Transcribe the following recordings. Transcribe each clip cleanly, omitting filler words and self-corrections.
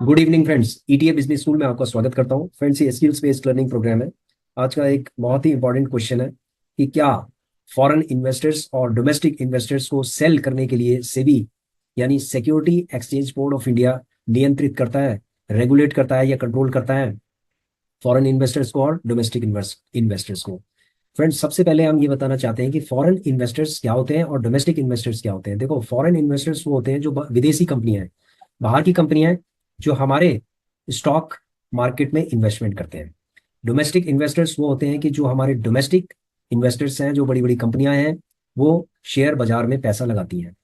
Good evening friends. ETA business school में आपका स्वागत करता हूं। फ्रेंड्स, ये स्किल्स बेस्ड लर्निंग प्रोग्राम है। आज का एक बहुत ही इंपॉर्टेंट क्वेश्चन है कि क्या फॉरेन इन्वेस्टर्स और डोमेस्टिक इन्वेस्टर्स को सेल करने के लिए सेबी यानी security exchange board of India नियंत्रित करता है, रेगुलेट करता है या कंट्रोल करता है फॉरेन इन्वेस्टर्स को और डोमेस्टिक इन्वेस्टर्स को। फ्रेंड्स, सबसे पहले हम ये बताना चाहते हैं कि फॉरेन इन्वेस्टर्स क्या होते हैं और डोमेस्टिक इन्वेस्टर्स क्या होते हैं। देखो, फॉरेन इन्वेस्टर्स वो होते हैं जो विदेशी कंपनियां हैं, बाहर की कंपनियां हैं जो हमारे स्टॉक मार्केट में इन्वेस्टमेंट करते हैं। डोमेस्टिक इन्वेस्टर्स वो होते हैं कि जो हमारे डोमेस्टिक इन्वेस्टर्स हैं, जो बड़ी बड़ी कंपनियां हैं, वो शेयर बाजार में पैसा लगाती हैं।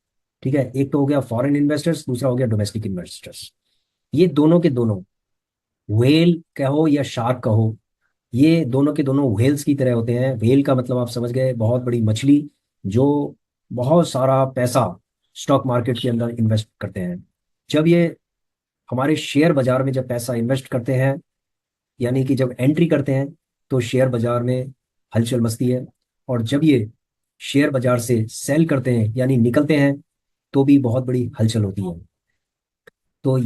ठीक है, एक तो हो गया फॉरेन इन्वेस्टर्स, दूसरा हो गया डोमेस्टिक इन्वेस्टर्स। ये दोनों के दोनों व्हेल कहो या शार्क कहो, ये दोनों के दोनों व्हेल्स की तरह होते हैं। व्हेल का मतलब आप समझ गए, बहुत बड़ी मछली जो बहुत सारा पैसा स्टॉक मार्केट के अंदर इन्वेस्ट करते हैं। जब ये हमारे शेयर बाजार में जब पैसा इन्वेस्ट करते हैं, यानी कि जब एंट्री करते हैं, तो शेयर बाजार में हलचल मचती है। और जब ये शेयर बाजार से सेल करते हैं यानी निकलते हैं, तो भी बहुत बड़ी हलचल होती है। तो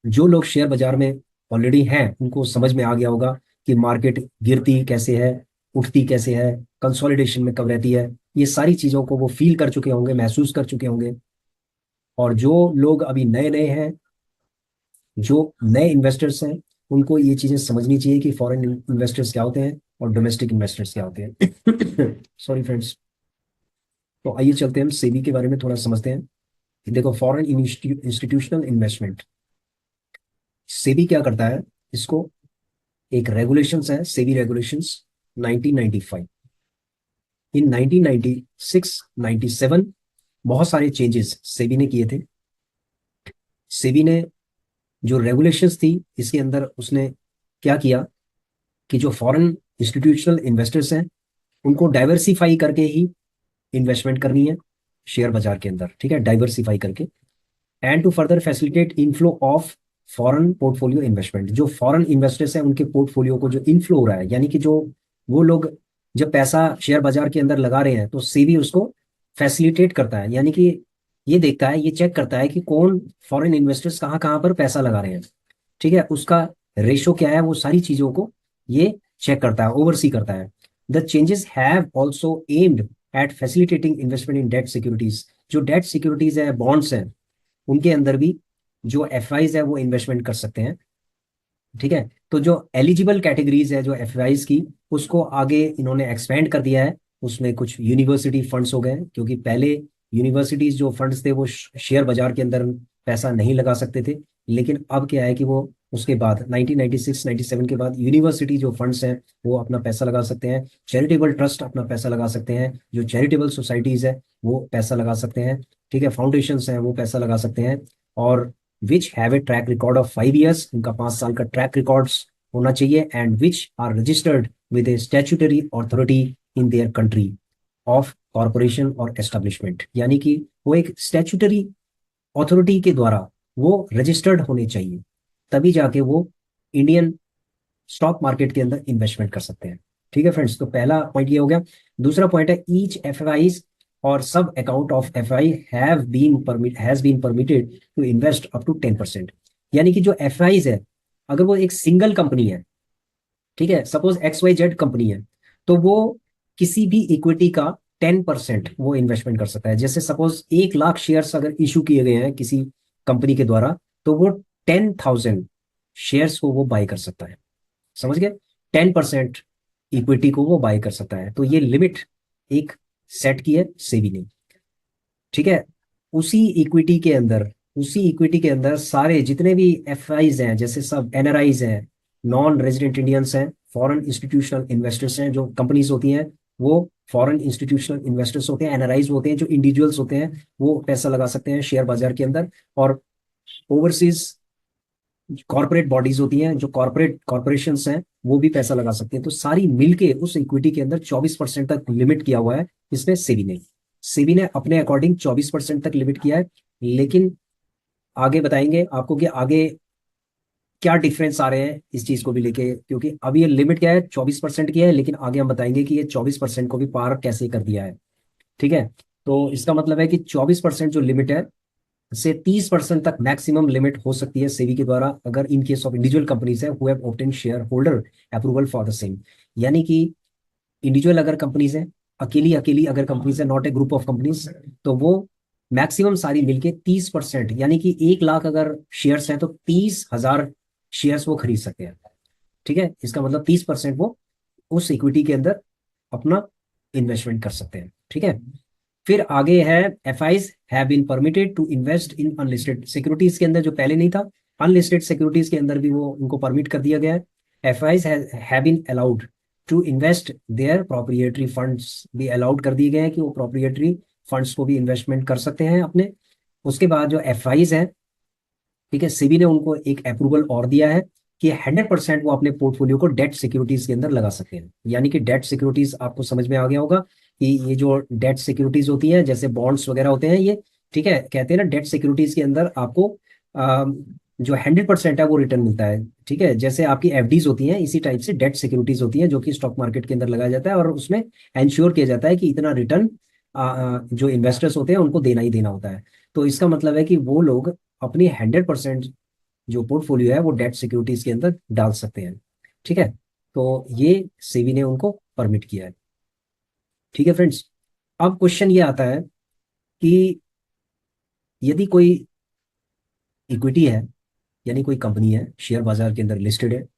जो लोग शेयर बाजार में ऑलरेडी हैं उनको समझ में आ गया होगा कि मार्केट गिरती कैसे है, उठती कैसे है, कंसोलिडेशन में कब रहती है। ये सारी चीज़ों को वो फील कर चुके होंगे, महसूस कर चुके होंगे। और जो लोग अभी नए नए हैं, जो नए इन्वेस्टर्स हैं, उनको ये चीज़ें समझनी चाहिए कि फॉरेन इन्वेस्टर्स क्या होते हैं और डोमेस्टिक इन्वेस्टर्स क्या होते हैं। Sorry friends. तो आइए चलते हैं, हम सेबी के बारे में थोड़ा समझते हैं। देखो, फॉरेन इंस्टीट्यूशनल इन्वेस्टमेंट, सेबी क्या करता है, इसको एक रेगुलेशंस है, सेबी रेगुलेशंस 1995। इन 1996 97 बहुत सारे चेंजेस सेबी ने किए थे। सेबी ने जो रेगुलेशंस थी, इसके अंदर उसने क्या किया कि जो फॉरेन इंस्टीट्यूशनल इन्वेस्टर्स हैं, उनको डाइवर्सिफाई करके ही इन्वेस्टमेंट करनी है शेयर बाजार के अंदर। ठीक है, डाइवर्सिफाई करके। And to further facilitate inflow of foreign portfolio investment, जो फॉरेन इन्वेस्टर्स हैं उनके पोर्टफोलियो को जो इनफ्लो हो रहा है, यानी कि जो वो लोग जब पैसा शेयर बाजार के अंदर लगा रहे हैं, तो सेबी उसको फैसिलिटेट करता है। यानी कि ये देखता है, ये चेक करता है कि कौन फॉरेन इन्वेस्टर्स कहाँ कहाँ पर पैसा लगा रहे हैं। ठीक है, उसका रेशो क्या है, वो सारी चीजों को ये चेक करता है, ओवरसी करता है। The changes have also aimed at facilitating investment in debt securities, जो डेट सिक्योरिटीज है, बॉन्ड्स हैं, उनके अंदर भी जो एफ है वो इन्वेस्टमेंट कर सकते हैं। ठीक है, तो जो एलिजिबल कैटेगरीज है जो एफ की, उसको आगे इन्होंने एक्सपेंड कर दिया है। उसमें कुछ यूनिवर्सिटी फंड्स हो गए, क्योंकि पहले यूनिवर्सिटीज जो फंड्स थे वो शेयर बाजार के अंदर पैसा नहीं लगा सकते थे। लेकिन अब क्या है कि वो उसके बाद 1996 97 के बाद यूनिवर्सिटी जो फंड्स हैं वो अपना पैसा लगा सकते हैं। चैरिटेबल ट्रस्ट अपना पैसा लगा सकते हैं, जो चैरिटेबल सोसाइटीज है वो पैसा लगा सकते हैं। ठीक है, फाउंडेशंस हैं वो पैसा लगा सकते हैं। और which have a track record of 5 years, उनका 5 साल का ट्रैक रिकॉर्ड्स होना चाहिए। And which are registered with a statutory authority in their country of corporation और एस्टेब्लिशमेंट, यानी कि वो एक स्टैट्यूटरी अथॉरिटी के द्वारा वो रजिस्टर्ड होने चाहिए, तभी जाके वो इंडियन स्टॉक मार्केट के अंदर इन्वेस्टमेंट कर सकते हैं। ठीक है फ्रेंड्स, तो पहला पॉइंट ये हो गया। दूसरा पॉइंट है, ईच एफ और सब account of F I has been permitted to invest up to 10%। यानी कि जो एफ है, अगर वो एक सिंगल कंपनी है, ठीक है, सपोज XYZ कंपनी है, तो वो किसी भी इक्विटी का 10% वो इन्वेस्टमेंट कर सकता है। जैसे सपोज 1 लाख शेयर्स अगर इशू किए गए हैं किसी कंपनी के द्वारा, तो वो 10,000 शेयर्स को वो बाय कर सकता है। समझ गए, 10% इक्विटी को वो बाय कर सकता है। तो ये लिमिट एक सेट की है सेबी ने। ठीक है, उसी इक्विटी के अंदर उसी इक्विटी के अंदर सारे जितने भी एफ हैं, जैसे सब NRIs हैं, नॉन रेजिडेंट इंडियंस हैं, फॉरेन इंस्टीट्यूशनल इन्वेस्टर्स हैं, जो कंपनीज होती हैं वो फॉरेन इंस्टीट्यूशनल इन्वेस्टर्स होते हैं। NRIs होते हैं जो इंडिविजुअल्स होते हैं, वो पैसा लगा सकते हैं शेयर बाजार के अंदर। और ओवरसीज कॉर्पोरेट बॉडीज होती हैं, जो कॉर्पोरेशंस हैं, वो भी पैसा लगा सकते हैं। तो सारी मिलके उस इक्विटी के अंदर 24% तक लिमिट किया हुआ है इसमें सेबी ने अपने अकॉर्डिंग 24% तक लिमिट किया है। लेकिन आगे बताएंगे आपको कि आगे क्या डिफरेंस आ रहे हैं इस चीज को भी लेके, क्योंकि अभी ये लिमिट क्या है, 24% की है, लेकिन आगे हम बताएंगे कि ये 24% को भी पार कैसे कर दिया है। ठीक है, तो इसका मतलब है कि 24% जो लिमिट है से 30% तक मैक्सिमम लिमिट हो सकती है सेबी के द्वारा, अगर in case of individual companies है who have obtain shareholder approval for the same. यानी कि इंडिविजुअल अगर कंपनीज है, अकेली अकेली अगर कंपनीज है, not a group of companies, तो वो मैक्सिमम सारी मिलके 30%, यानी कि 1 लाख अगर शेयर्स हैं तो 30,000 शेयर्स वो खरीद सकते हैं। ठीक है, इसका मतलब 30% वो उस इक्विटी के अंदर अपना इन्वेस्टमेंट कर सकते हैं। ठीक है, फिर आगे है F eyes have been permitted to invest in unlisted securities के अंदर, जो पहले नहीं था, अनलिस्टेड सिक्योरिटीज के अंदर भी वो उनको परमिट कर दिया गया है। F eyes have been allowed to invest their proprietary funds भी अलाउड कर दिए गए हैं कि वो प्रोप्रिएटरी फंड्स को भी इन्वेस्टमेंट कर सकते हैं अपने। उसके बाद जो एफ आईज हैं, ठीक है, सेबी ने उनको एक अप्रूवल और दिया है कि 100% वो अपने पोर्टफोलियो को डेट सिक्योरिटीज के अंदर लगा सकते हैं। यानी कि डेट सिक्योरिटीज आपको समझ में आ गया होगा कि ये जो डेट सिक्योरिटीज होती हैं जैसे बॉन्ड्स वगैरह होते हैं ये, ठीक है, कहते हैं ना डेट सिक्योरिटीज के अंदर आपको जो 100% है वो रिटर्न मिलता है। ठीक है, जैसे आपकी एफडीज होती हैं इसी टाइप से डेट सिक्योरिटीज होती हैं जो कि स्टॉक मार्केट के अंदर लगाया जाता है और उसमें एंश्योर किया जाता है कि इतना रिटर्न जो इन्वेस्टर्स होते हैं उनको देना ही देना होता है। तो इसका मतलब है कि वो लोग अपनी 100% जो पोर्टफोलियो है वो डेट सिक्योरिटीज के अंदर डाल सकते हैं। ठीक है, तो ये सेबी ने उनको परमिट किया है। ठीक है फ्रेंड्स, अब क्वेश्चन ये आता है कि यदि कोई इक्विटी है, यानी कोई कंपनी है शेयर बाजार के अंदर लिस्टेड है।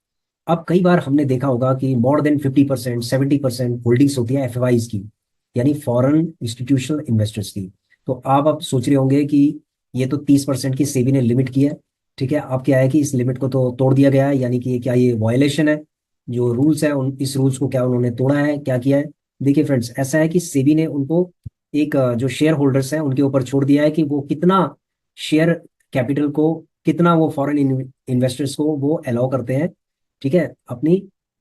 अब कई बार हमने देखा होगा कि मोर देन 50%, 70% होल्डिंग्स होती है एफआईज की, यानी फॉरेन इंस्टीट्यूशनल इन्वेस्टर्स की। तो आप सोच रहे होंगे कि ये तो 30% की सेबी ने लिमिट की है। ठीक है, अब क्या है कि इस लिमिट को तो तोड़ दिया गया है, यानी कि क्या ये वायलेशन है, जो रूल्स है उन इस रूल्स को क्या उन्होंने तोड़ा है, क्या किया है। देखिए फ्रेंड्स, ऐसा है कि सेबी ने उनको एक जो शेयर होल्डर्स हैं उनके ऊपर छोड़ दिया है कि वो कितना शेयर कैपिटल को, कितना वो फॉरेन इन्वेस्टर्स को वो अलाउ करते हैं। ठीक है, अपनी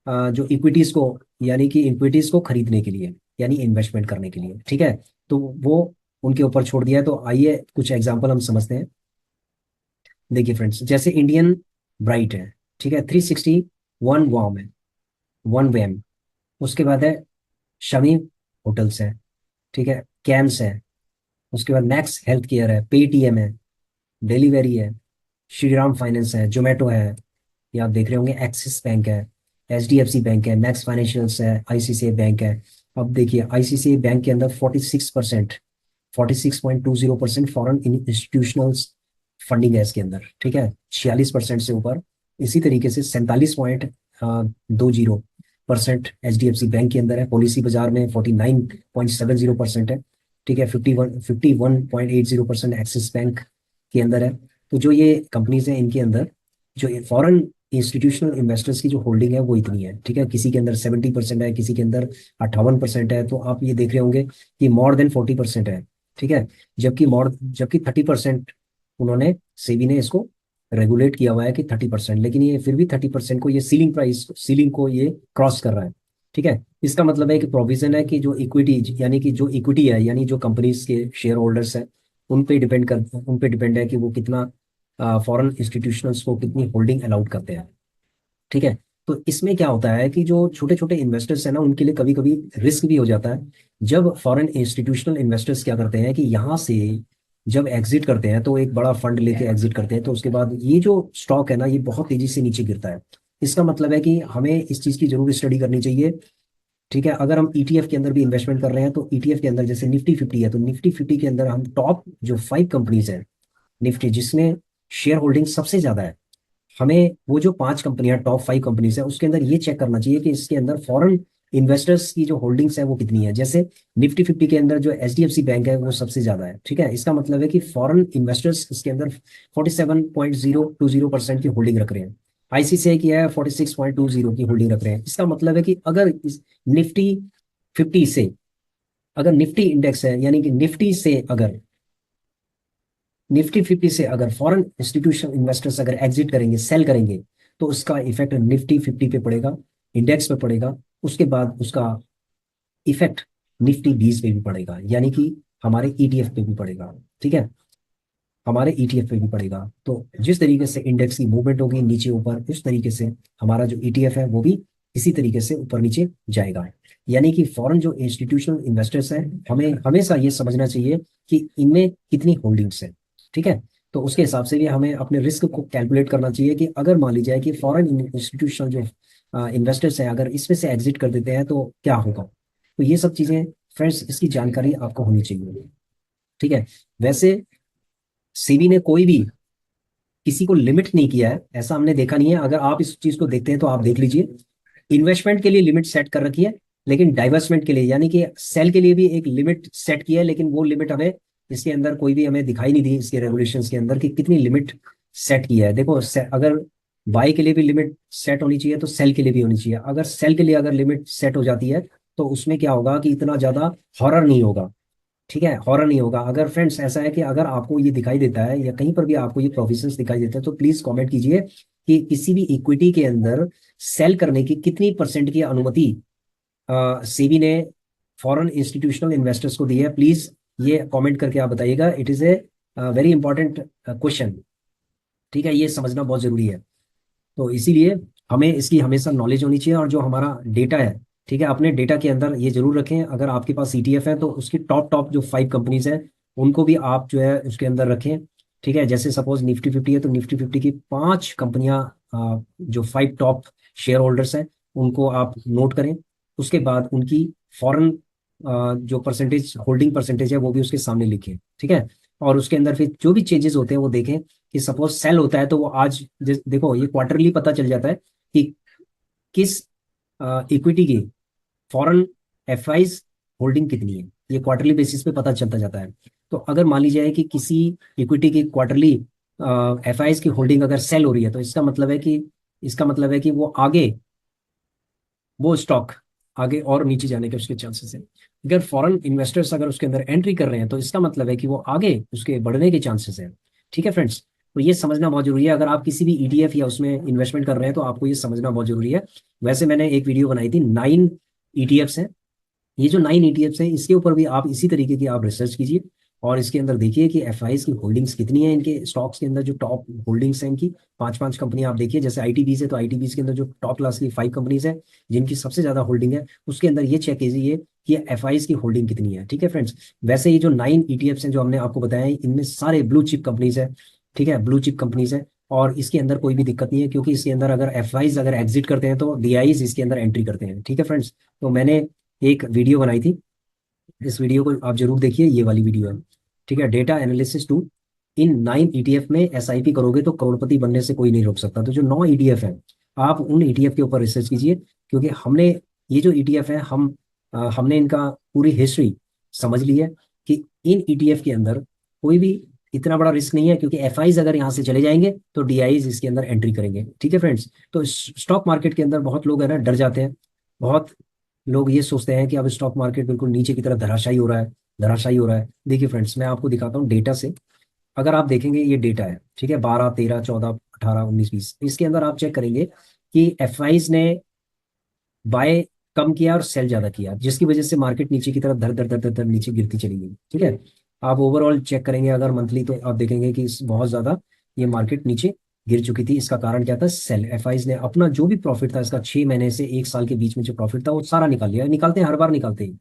जो इक्विटीज को, यानी कि इक्विटीज को खरीदने के लिए, यानी इन्वेस्टमेंट करने के लिए। ठीक है, तो वो उनके ऊपर छोड़ दिया है। तो आइए कुछ एग्जांपल हम समझते हैं। देखिए फ्रेंड्स, जैसे इंडियन ब्राइट है, ठीक है, 361 वाम है, वन वैम। उसके बाद है शमी होटल्स है, ठीक है, कैम्स है। उसके बाद मैक्स हेल्थ केयर है, पेटीएम है, डिलीवरी है, श्रीराम फाइनेंस है, जोमेटो है, ये आप देख रहे होंगे, एक्सिस बैंक है, एचडीएफसी बैंक है, मैक्स फाइनेंशियल्स है, आईसीसीआई बैंक है। अब देखिए आईसीसीआई बैंक के अंदर 46%, 46.20% फॉरेन इंस्टीट्यूशनल फंडिंग है इसके अंदर। ठीक है, 46% से ऊपर। इसी तरीके से 47.20% एचडीएफसी बैंक के अंदर है, पॉलिसी बाजार में 49.70% है। ठीक है, 51.80% एक्सिस बैंक के अंदर है। तो जो ये कंपनीज हैं इनके अंदर जो फॉरेन इंस्टीट्यूशनल इन्वेस्टर्स की जो होल्डिंग है वो इतनी है। ठीक है, किसी के अंदर 70% है, किसी के अंदर 58% है। तो आप ये देख रहे होंगे कि मोर देन 40% है। ठीक है, जबकि 30% उन्होंने, सेबी ने इसको रेगुलेट किया हुआ है कि 30%, लेकिन ये फिर भी 30% को, ये सीलिंग को ये क्रॉस कर रहा है। ठीक है, इसका मतलब है कि प्रोविजन है कि जो इक्विटी, यानी कि जो इक्विटी है, यानी जो कंपनीज के शेयर होल्डर्स हैं उन पे डिपेंड है कि वो कितना फॉरेन इंस्टीट्यूशंस को कितनी होल्डिंग अलाउड करते हैं। ठीक है, तो इसमें क्या होता है कि जो छोटे छोटे इन्वेस्टर्स हैं ना उनके लिए कभी कभी रिस्क भी हो जाता है। जब फॉरेन इंस्टीट्यूशनल इन्वेस्टर्स क्या करते हैं कि यहाँ से जब एग्जिट करते हैं, तो एक बड़ा फंड लेके एग्जिट करते हैं, तो उसके बाद ये जो स्टॉक है ना ये बहुत तेजी से नीचे गिरता है। इसका मतलब है कि हमें इस चीज़ की जरूर स्टडी करनी चाहिए। ठीक है, अगर हम ईटीएफ के अंदर भी इन्वेस्टमेंट कर रहे हैं तो ईटीएफ के अंदर जैसे निफ्टी 50 है, तो निफ्टी 50 के अंदर हम टॉप जो 5 कंपनीज है निफ्टी, जिसमें शेयर होल्डिंग सबसे ज्यादा है, हमें वो जो 5 कंपनियां टॉप 5 कंपनीज है उसके अंदर ये चेक करना चाहिए कि इसके अंदर फॉरेन इन्वेस्टर्स की जो होल्डिंग्स है वो कितनी है। जैसे निफ्टी 50 के अंदर जो एचडीएफसी बैंक है वो सबसे ज्यादा है। ठीक है, इसका मतलब है कि फॉरेन इन्वेस्टर्स इसके अंदर 47.020% की होल्डिंग रख रहे हैं। आईसीसीआई की है 46.20 की होल्डिंग रख रहे हैं। इसका मतलब है कि अगर इस निफ्टी 50 से, अगर निफ्टी इंडेक्स है, यानी कि निफ्टी 50 से अगर फॉरेन इंस्टीट्यूशनल इन्वेस्टर्स अगर एग्जिट करेंगे, सेल करेंगे, तो उसका इफेक्ट निफ्टी 50 पे पड़ेगा, इंडेक्स पे पड़ेगा। उसके बाद उसका इफेक्ट निफ्टी 20 पे भी पड़ेगा, यानी कि हमारे ईटीएफ पे भी पड़ेगा। ठीक है, हमारे ईटीएफ पे भी पड़ेगा। तो जिस तरीके से इंडेक्स की मूवमेंट होगी नीचे ऊपर, उस तरीके से हमारा जो ईटीएफ है वो भी इसी तरीके से ऊपर नीचे जाएगा। यानी कि फॉरेन जो इंस्टीट्यूशनल इन्वेस्टर्स हैं, हमें हमेशा ये समझना चाहिए कि इनमें कितनी होल्डिंग्स है। ठीक है, तो उसके हिसाब से भी हमें अपने रिस्क को कैलकुलेट करना चाहिए कि अगर मान लीजिए कि फॉरेन इंस्टीट्यूशनल जो इन्वेस्टर्स हैं अगर इसमें से एग्जिट कर देते हैं तो क्या होगा। तो ये सब चीजें फ्रेंड्स, इसकी जानकारी आपको होनी चाहिए। ठीक है। वैसे सेबी ने कोई भी किसी को लिमिट नहीं किया है, ऐसा हमने देखा नहीं है। अगर आप इस चीज को देखते हैं तो आप देख लीजिए, इन्वेस्टमेंट के लिए लिमिट सेट कर रखी है, लेकिन डाइवर्समेंट के लिए यानी कि सेल के लिए भी एक लिमिट सेट की है, लेकिन वो लिमिट हमें इसके अंदर कोई भी हमें दिखाई नहीं दी इसके रेगुलेशंस के अंदर कि कितनी लिमिट सेट की है। देखो अगर बाय के लिए भी लिमिट सेट होनी चाहिए तो सेल के लिए भी होनी चाहिए। अगर सेल के लिए अगर लिमिट सेट हो जाती है तो उसमें क्या होगा कि इतना ज्यादा हॉरर नहीं होगा। ठीक है, हॉरर नहीं होगा। अगर फ्रेंड्स ऐसा है कि अगर आपको ये दिखाई देता है या कहीं पर भी आपको ये प्रोविजंस दिखाई देते हैं तो प्लीज कमेंट कीजिए कि किसी भी इक्विटी के अंदर सेल करने की कितनी परसेंट की अनुमति सेबी ने फॉरेन इंस्टीट्यूशनल इन्वेस्टर्स को दी है। प्लीज ये कमेंट करके आप बताइएगा। It is a very important question. ठीक है, ये समझना बहुत जरूरी है। तो इसीलिए हमें इसकी हमेशा नॉलेज होनी चाहिए। और जो हमारा डेटा है, ठीक है, अपने डेटा के अंदर ये जरूर रखें, अगर आपके पास ETF है तो उसकी टॉप टॉप जो 5 कंपनीज हैं उनको भी आप जो है उसके अंदर रखें। ठीक है, जैसे सपोज निफ्टी 50 है तो निफ्टी 50 की 5 कंपनियां, जो 5 टॉप शेयर होल्डर्स हैं उनको आप नोट करें। उसके बाद उनकी फॉरेन जो परसेंटेज होल्डिंग परसेंटेज है वो भी उसके सामने लिखें। ठीक है, और उसके अंदर फिर जो भी चेंजेस होते हैं वो देखें कि सपोज सेल होता है तो वो आज देखो ये क्वार्टरली पता चल जाता है कि किस इक्विटी की फॉरेन FIs होल्डिंग कितनी है। ये क्वार्टरली बेसिस पे पता चलता जाता है। तो अगर मान लीजिए कि किसी इक्विटी की क्वार्टरली FIs की होल्डिंग अगर सेल हो रही है तो इसका मतलब है कि वो आगे, वो स्टॉक आगे और नीचे जाने के उसके चांसेस हैं। अगर फॉरेन इन्वेस्टर्स अगर उसके अंदर एंट्री कर रहे हैं तो इसका मतलब है कि वो आगे उसके बढ़ने के चांसेस हैं। ठीक है फ्रेंड्स, तो ये समझना बहुत जरूरी है। अगर आप किसी भी ETF या उसमें इन्वेस्टमेंट कर रहे हैं तो आपको ये समझना बहुत जरूरी है। वैसे मैंने एक वीडियो बनाई थी, 9 ETFs हैं। ये जो 9 ETFs हैं इसके ऊपर भी आप इसी तरीके की आप रिसर्च कीजिए और इसके अंदर देखिए कि FIs की होल्डिंग्स कितनी है। इनके स्टॉक्स के अंदर जो टॉप होल्डिंग्स हैं इनकी 5 5 कंपनियां आप देखिए। जैसे ITBs है तो ITBs के अंदर जो टॉप क्लास की 5 कंपनीज है जिनकी सबसे ज्यादा होल्डिंग है, उसके अंदर ये चेक कीजिए कि FIs की होल्डिंग कितनी है। ठीक है फ्रेंड्स, वैसे ये जो 9 ETFs हैं जो हमने आपको बताया है इनमें सारे ब्लू चिप कंपनीज है। ठीक है, ब्लू चिप कंपनीज है और इसके अंदर कोई भी दिक्कत नहीं है, क्योंकि इसके अंदर अगर FIs अगर एग्जिट करते हैं तो DIs इसके अंदर एंट्री करते हैं। ठीक है फ्रेंड्स, तो मैंने एक वीडियो बनाई थी, इस वीडियो को आप जरूर देखिए, ये वाली वीडियो है। ठीक है, data analysis to in 9 ETF में SIP करोगे तो करोड़पति बनने से कोई नहीं रोक सकता। तो जो 9 ETF है आप उन ETF के ऊपर रिसर्च कीजिए, क्योंकि हमने ये जो ETF है हमने इनका पूरी हिस्ट्री समझ ली है कि इन ETF के अंदर कोई भी इतना बड़ा रिस्क नहीं है, क्योंकि FIs अगर यहाँ से चले जाएंगे तो DIs इसके अंदर एंट्री करेंगे। ठीक है फ्रेंड्स, तो स्टॉक मार्केट के अंदर बहुत लोग है ना डर जाते हैं। बहुत लोग ये सोचते हैं कि अब स्टॉक मार्केट बिल्कुल नीचे की तरफ धराशायी हो रहा है, धराशायी हो रहा है। देखिए फ्रेंड्स, मैं आपको दिखाता हूँ डेटा से। अगर आप देखेंगे ये डेटा है, ठीक है, 12 13 14 18 19 20, इसके अंदर आप चेक करेंगे कि FIs ने बाय कम किया और सेल ज्यादा किया, जिसकी वजह से मार्केट नीचे की तरफ धर धर धर धर धर नीचे गिरती चली गई। ठीक है, आप ओवरऑल चेक करेंगे अगर मंथली तो आप देखेंगे कि बहुत ज्यादा ये मार्केट नीचे गिर चुकी थी। इसका कारण क्या था? सेल। FIs ने अपना जो भी प्रॉफिट था इसका 6 महीने से 1 साल के बीच में जो प्रॉफिट था वो सारा निकाल लिया। निकालते हैं, हर बार निकालते हैं।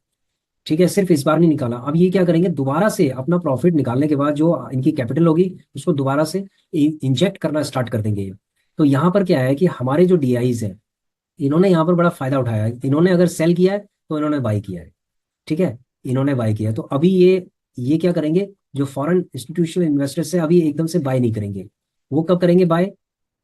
ठीक है, सिर्फ इस बार नहीं निकाला। अब ये क्या करेंगे, दोबारा से अपना प्रॉफिट निकालने के बाद जो इनकी कैपिटल होगी उसको दोबारा से इंजेक्ट करना स्टार्ट कर देंगे। तो यहाँ पर क्या है कि हमारे जो DIs है इन्होंने यहाँ पर बड़ा फायदा उठाया है। इन्होंने अगर सेल किया है तो इन्होंने बाई किया है। ठीक है, इन्होंने बाई किया है। तो अभी ये क्या करेंगे, जो फॉरेन इंस्टीट्यूशनल इन्वेस्टर्स है अभी एकदम से बाय नहीं करेंगे। वो कब करेंगे बाय?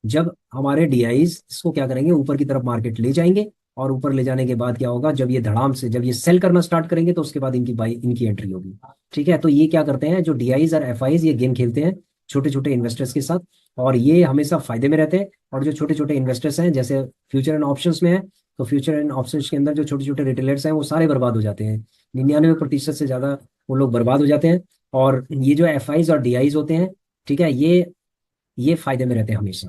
जब हमारे DIs इसको क्या करेंगे, ऊपर की तरफ मार्केट ले जाएंगे। और ऊपर ले जाने के बाद क्या होगा, जब ये धड़ाम से जब ये सेल करना स्टार्ट करेंगे तो उसके बाद इनकी एंट्री होगी। ठीक है, तो ये क्या करते हैं, जो DIs और FIs ये गेम खेलते हैं छोटे छोटे इन्वेस्टर्स के साथ, और ये हमेशा फायदे में रहते हैं। और जो छोटे छोटे इन्वेस्टर्स हैं जैसे फ्यूचर एंड ऑप्शंस में है, तो फ्यूचर एंड ऑप्शंस के अंदर जो छोटे छोटे रिटेलर्स हैं वो सारे बर्बाद हो जाते हैं। 99% से ज्यादा वो लोग बर्बाद हो जाते हैं। और ये जो FIs और DIs होते हैं, ठीक है, ये फायदे में रहते हैं हमेशा,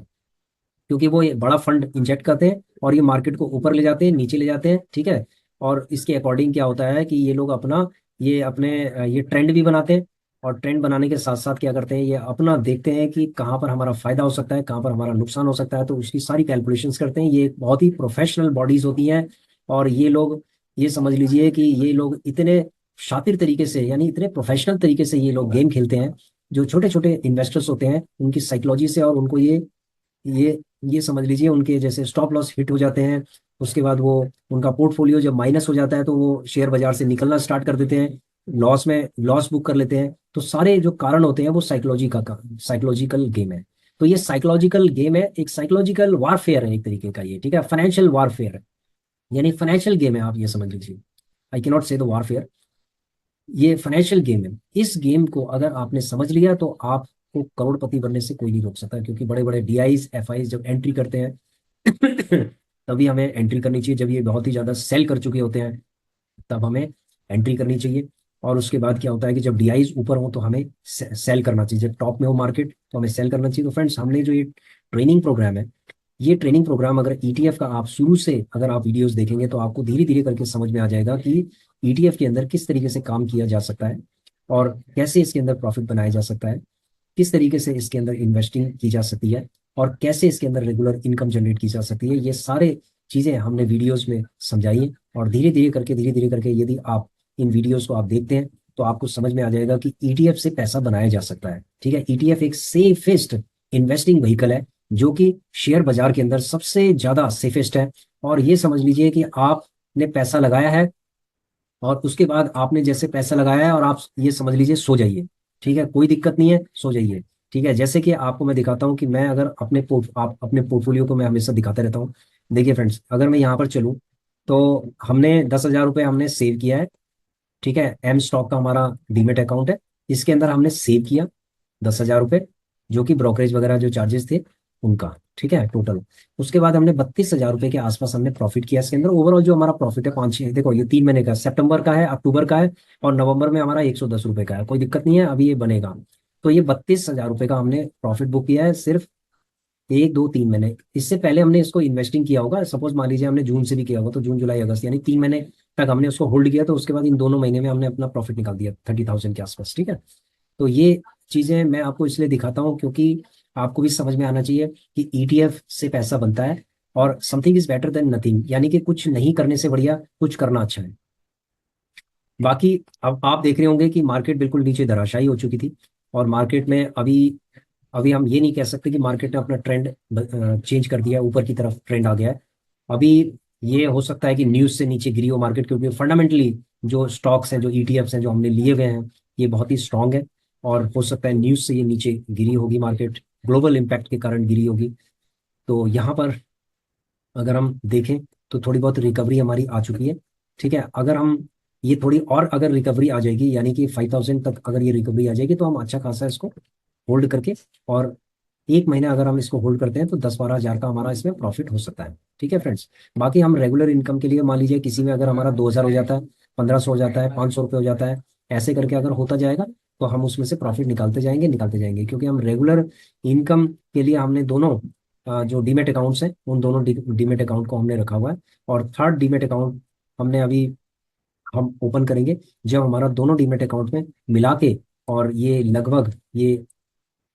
क्योंकि वो ये बड़ा फंड इंजेक्ट करते हैं और ये मार्केट को ऊपर ले जाते हैं, नीचे ले जाते हैं। ठीक है, और इसके अकॉर्डिंग क्या होता है कि ये लोग ये ट्रेंड भी बनाते हैं। और ट्रेंड बनाने के साथ साथ क्या करते हैं, ये अपना देखते हैं कि कहाँ पर हमारा फायदा हो सकता है, कहाँ पर हमारा नुकसान हो सकता है, तो उसकी सारी कैलकुलेशंस करते हैं। ये बहुत ही प्रोफेशनल बॉडीज होती हैं। और ये लोग, ये समझ लीजिए कि ये लोग इतने शातिर तरीके से, यानी इतने प्रोफेशनल तरीके से ये लोग गेम खेलते हैं जो छोटे छोटे इन्वेस्टर्स होते हैं उनकी साइकोलॉजी से, और उनको ये समझ लीजिए उनके जैसे स्टॉप लॉस हिट हो जाते हैं, उसके बाद वो उनका पोर्टफोलियो जब माइनस हो जाता है तो वो शेयर बाजार से निकलना स्टार्ट कर देते हैं, लॉस बुक कर लेते हैं। तो सारे जो कारण होते हैं वो साइकोलॉजिकल गेम है। तो ये साइकोलॉजिकल गेम है, एक साइकोलॉजिकल वारफेयर है एक तरीके का, ये ठीक है, फाइनेंशियल वारफेयर है, यानी फाइनेंशियल गेम है, आप ये समझ लीजिए। I cannot say the warfare, ये फाइनेंशियल गेम है। इस गेम को अगर आपने समझ लिया तो आपको करोड़पति बनने से कोई नहीं रोक सकता, क्योंकि बड़े बड़े डीआईज एफआईज जब एंट्री करते हैं तभी हमें एंट्री करनी चाहिए, जब ये बहुत ही ज्यादा सेल कर चुके होते हैं तब हमें एंट्री करनी चाहिए। और उसके बाद क्या होता है कि जब डीआईज ऊपर हो तो हमें सेल करना चाहिए, जब टॉप में हो मार्केट तो हमें सेल करना चाहिए। तो फ्रेंड्स, हमने जो ये ट्रेनिंग प्रोग्राम है, ये ट्रेनिंग प्रोग्राम अगर ईटीएफ का आप शुरू से अगर आप वीडियोस देखेंगे तो आपको धीरे धीरे करके समझ में आ जाएगा कि ईटीएफ के अंदर किस तरीके से काम किया जा सकता है, और कैसे इसके अंदर प्रॉफिट बनाया जा सकता है, किस तरीके से इसके अंदर इन्वेस्टिंग की जा सकती है, और कैसे इसके अंदर रेगुलर इनकम जनरेट की जा सकती है। ये सारे चीजें हमने वीडियोस में समझाई है, और धीरे धीरे करके यदि आप इन वीडियोस को आप देखते हैं तो आपको समझ में आ जाएगा कि ईटीएफ से पैसा बनाया जा सकता है। ठीक है, ईटीएफ एक सेफेस्ट इन्वेस्टिंग व्हीकल है, जो कि शेयर बाजार के अंदर सबसे ज्यादा सेफेस्ट है। और ये समझ लीजिए कि आपने पैसा लगाया है, और उसके बाद आपने जैसे पैसा लगाया है और आप ये समझ लीजिए सो जाइए, ठीक है, कोई दिक्कत नहीं है, सो जाइए। ठीक है, जैसे कि आपको मैं दिखाता हूँ कि मैं अगर आप अपने पोर्टफोलियो को मैं हमेशा दिखाते रहता हूँ। देखिए फ्रेंड्स, अगर मैं यहाँ पर चलूँ तो हमने 10,000 रुपये हमने सेव किया है। ठीक है, एम स्टॉक का हमारा डीमेट अकाउंट है, इसके अंदर हमने सेव किया 10,000 रुपये, जो कि ब्रोकरेज वगैरह जो चार्जेस थे उनका। ठीक है, टोटल। उसके बाद हमने 32,000 रुपये के आसपास हमने प्रॉफिट किया इसके अंदर। ओवरऑल जो हमारा प्रॉफिट है 5-6, देखो ये 3 महीने का, सितंबर का है, अक्टूबर का है, और नवंबर में हमारा 110 रुपये का है, कोई दिक्कत नहीं है, अभी ये बनेगा। तो ये 32,000 रुपये का हमने प्रॉफिट बुक किया है सिर्फ 1 2 3 महीने। इससे पहले हमने इसको इन्वेस्टिंग किया होगा, सपोज मान लीजिए हमने जून से भी किया होगा, तो जून जुलाई अगस्त यानी 3 महीने तक हमने उसको होल्ड किया, तो उसके बाद इन दोनों महीने में हमने अपना प्रॉफिट निकाल दिया 30,000 के आसपास। ठीक है, तो ये चीजें मैं आपको इसलिए दिखाता हूँ क्योंकि आपको भी समझ में आना चाहिए कि ईटीएफ से पैसा बनता है, और something is better than nothing, यानी कि कुछ नहीं करने से बढ़िया कुछ करना अच्छा है। बाकी अब आप देख रहे होंगे कि मार्केट बिल्कुल नीचे धराशायी हो चुकी थी, और मार्केट में अभी अभी हम ये नहीं कह सकते कि मार्केट ने अपना ट्रेंड चेंज कर दिया, ऊपर की तरफ ट्रेंड आ गया है। अभी ये हो सकता है कि न्यूज से नीचे गिरी हो मार्केट, क्योंकि फंडामेंटली जो स्टॉक्स हैं, जो ईटीएफ्स हैं जो हमने लिए हुए हैं, ये बहुत ही स्ट्रांग है, और हो सकता है न्यूज से ये नीचे गिरी होगी मार्केट, ग्लोबल इम्पैक्ट के कारण गिरी होगी। तो यहाँ पर अगर हम देखें तो थोड़ी बहुत रिकवरी हमारी आ चुकी है। ठीक है, अगर हम ये थोड़ी और अगर रिकवरी आ जाएगी, यानी कि 5,000 तक अगर ये रिकवरी आ जाएगी, तो हम अच्छा खासा इसको होल्ड करके, और 1 महीना अगर हम इसको होल्ड करते हैं तो 10-12 हज़ार का हमारा इसमें प्रॉफिट हो सकता है। ठीक है फ्रेंड्स, बाकी हम रेगुलर इनकम के लिए मान लीजिए किसी में अगर हमारा 2,000 हो जाता है, 1,500 हो जाता है, 500 रुपये हो जाता है, ऐसे करके अगर होता जाएगा तो हम उसमें से प्रॉफिट निकालते जाएंगे, क्योंकि हम रेगुलर इनकम के लिए हमने दोनों जो डीमेट अकाउंट्स हैं उन दोनों डीमेट अकाउंट को हमने रखा हुआ है। और थर्ड डीमेट अकाउंट हमने अभी हम ओपन करेंगे जब हमारा दोनों डीमेट अकाउंट में मिला के, और ये लगभग ये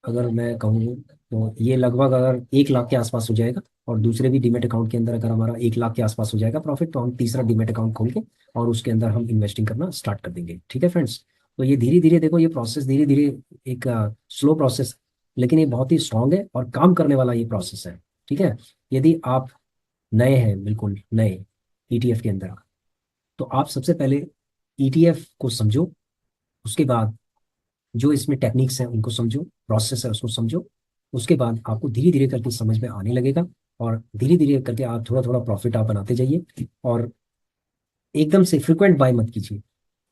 अगर मैं कहूँ तो ये लगभग अगर 1 लाख के आसपास हो जाएगा, और दूसरे भी डीमेट अकाउंट के अंदर अगर हमारा 1 लाख के आसपास हो जाएगा प्रॉफिट, तो हम तीसरा डीमेट अकाउंट खोल के और उसके अंदर हम इन्वेस्टिंग करना स्टार्ट कर देंगे। ठीक है फ्रेंड्स, तो ये धीरे धीरे देखो, ये प्रोसेस धीरे धीरे एक स्लो प्रोसेस, लेकिन ये बहुत ही स्ट्रांग है और काम करने वाला ये प्रोसेस है। ठीक है, यदि आप नए हैं, बिल्कुल नए ईटीएफ के अंदर, तो आप सबसे पहले ईटीएफ को समझो, उसके बाद जो इसमें टेक्निक्स हैं उनको समझो, प्रोसेस है उसको समझो, उसके बाद आपको धीरे धीरे करके समझ में आने लगेगा, और धीरे धीरे करके आप थोड़ा थोड़ा प्रॉफिट आप बनाते जाइए। और एकदम से फ्रिक्वेंट बाय मत कीजिए,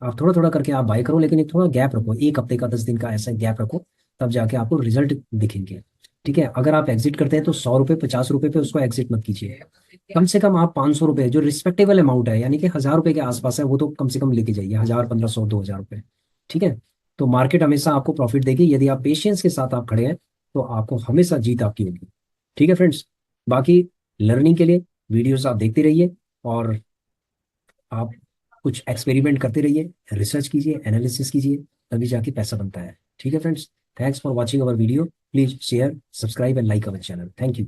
आप थोड़ा थोड़ा करके आप बाय करो, लेकिन एक थोड़ा गैप रखो, 1 हफ्ते का 10 दिन का ऐसा गैप रखो, तब जाके आपको रिजल्ट दिखेंगे। ठीक है, अगर आप एग्जिट करते हैं तो 100 रुपये 50 रुपये पे उसको एग्जिट मत कीजिए, कम से कम आप 500 रुपये जो रिस्पेक्टेबल अमाउंट है, यानी कि 1,000 रुपये के आसपास है, वो तो कम से कम लेके जाइए, 1,000 1500 2,000 रुपये। ठीक है, तो मार्केट हमेशा आपको प्रॉफिट देगी, यदि आप पेशेंस के साथ आप खड़े हैं तो आपको हमेशा जीत आपकी होगी। ठीक है फ्रेंड्स, बाकी लर्निंग के लिए वीडियोस आप देखते रहिए, और आप कुछ एक्सपेरिमेंट करते रहिए, रिसर्च कीजिए, एनालिसिस कीजिए, तभी जाके पैसा बनता है। ठीक है friends, thanks for watching our video, please share, subscribe and like our channel. Thank you.